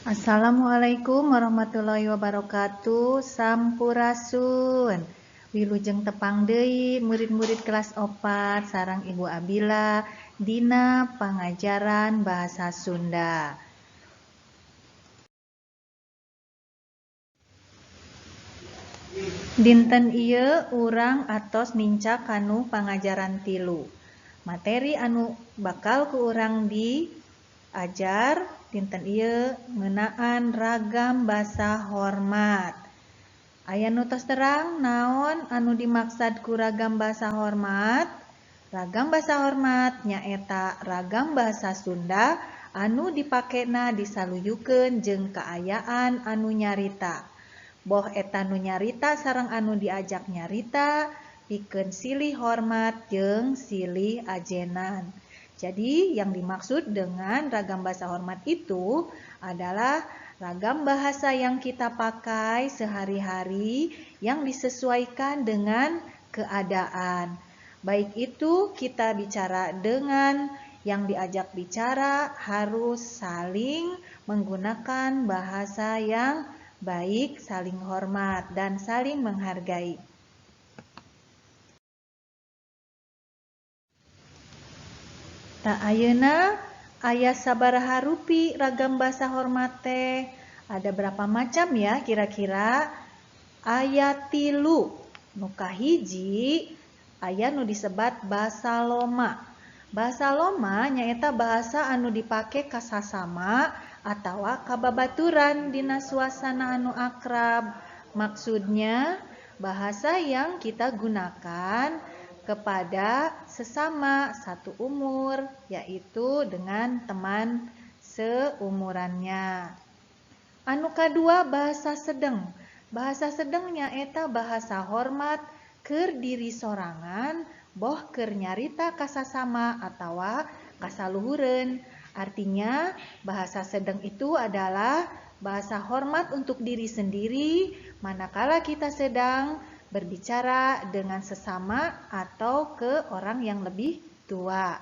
Assalamualaikum warahmatullahi wabarakatuh. Sampurasun. Wilujeng tepang deui murid-murid kelas 4 sareng Ibu Abila dina pangajaran bahasa Sunda. Dinten ieu urang atos minca kanu pangajaran 3. Materi anu bakal ku urang diajar dinten ieu ngeunaan ragam basa hormat. Aya nu tos terang naon anu dimaksad ku ragam basa hormat? Ragam basa hormat nyaeta ragam bahasa Sunda anu dipakena disaluyukeun jeung kaayaan anu nyarita. Boh eta nu nyarita sareng anu diajak nyarita pikeun silih hormat jeung silih ajenan. Jadi yang dimaksud dengan ragam bahasa hormat itu adalah ragam bahasa yang kita pakai sehari-hari yang disesuaikan dengan keadaan. Baik itu kita bicara dengan yang diajak bicara harus saling menggunakan bahasa yang baik, saling hormat dan saling menghargai. Tah ayeuna aya sabaraha rupi ragam basa hormat teh? Ada berapa macam ya kira-kira? Aya 3. Nu kahiji aya nu disebat basa loma. Basa loma nyaeta bahasa anu dipake ka sasama atawa kababaturan dina suasana anu akrab. Maksudnya bahasa yang kita gunakan kepada sesama satu umur, yaitu dengan teman seumurannya. Anu kadua bahasa sedeng. Bahasa sedeng nyaeta bahasa hormat keur diri sorangan, boh keur nyarita ka sasama atawa ka saluhureun. Artinya bahasa sedeng itu adalah bahasa hormat untuk diri sendiri manakala kita sedang berbicara dengan sesama atau ke orang yang lebih tua.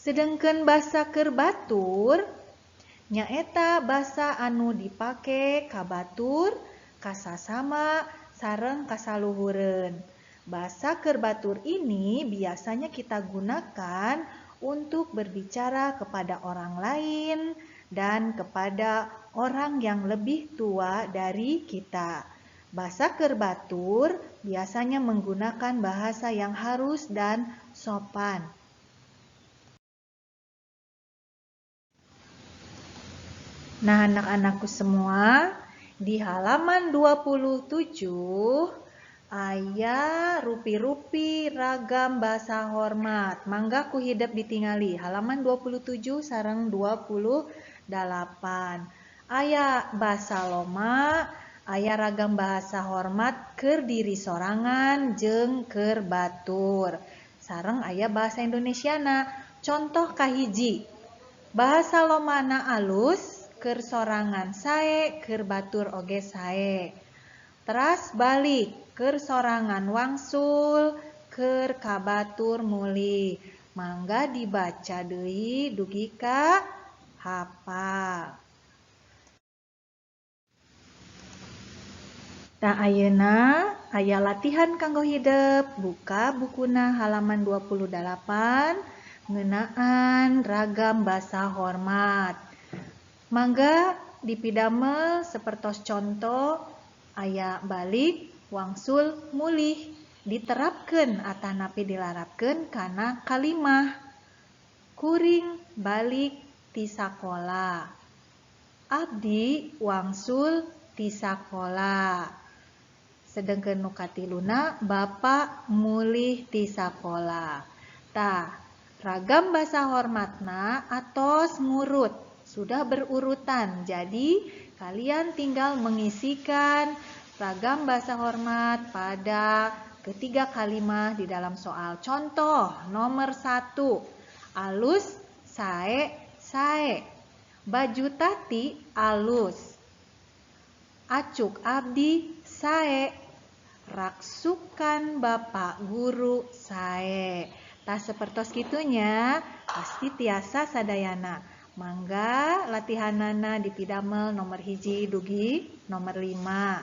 Sedengkeun basa keur batur nyaeta basa anu dipake ka batur, ka sasama sareng ka saluhureun. Basa keur batur ini biasanya kita gunakan untuk berbicara kepada orang lain dan kepada orang yang lebih tua dari kita. Basa keur batur biasanya menggunakan bahasa yang halus dan sopan. Nah, anak-anakku semua, di halaman 27 aya rupi-rupi ragam basa hormat. Mangga ku hidep ditingali halaman 27 sareng 28. Aya basa loma, aya ragam bahasa hormat keur diri sorangan jeung keur batur. Sareng aya bahasa Indonesiana. Contoh kahiji. Bahasa lomana alus keur sorangan sae, keur batur oge sae. Teras balik, keur sorangan wangsul, keur kabatur muli. Mangga dibaca deui dugi ka hafal. Tah ayeuna aya latihan kanggo hidep. Buka bukuna halaman 28 ngeunaan ragam basa hormat. Mangga dipidamel sapertos contoh aya balik, wangsul, mulih. Diterapkeun atanapi dilarapkeun kana kalimah. Kuring balik ti sakola. Abdi wangsul ti sakola. Sedengkeun nu katiluna Bapak mulih ti sakola. Tah, ragam basa hormatna atos ngurut. Sudah berurutan, jadi kalian tinggal mengisikan ragam bahasa hormat pada ketiga kalimat di dalam soal. Contoh nomor 1, alus, sae, sae. Baju Tati alus. Acuk abdi sae. Raksukan Bapak guru sae. Tah sapertos kitunya pasti tiasa sadayana. Mangga latihanana dipidamel nomor 1 dugi nomor 5.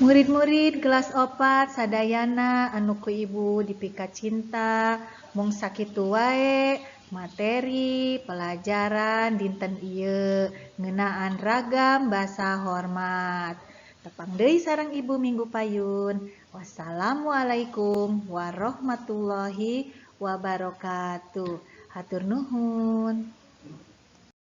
Murid-murid kelas 4 sadayana anu ku ibu dipika cinta mung sakitu wae materi pelajaran dinten ieu ngeunaan ragam basa hormat. Tepang deui sareng ibu minggu payun. Wassalamualaikum warahmatullahi wabarakatuh. Hatur nuhun.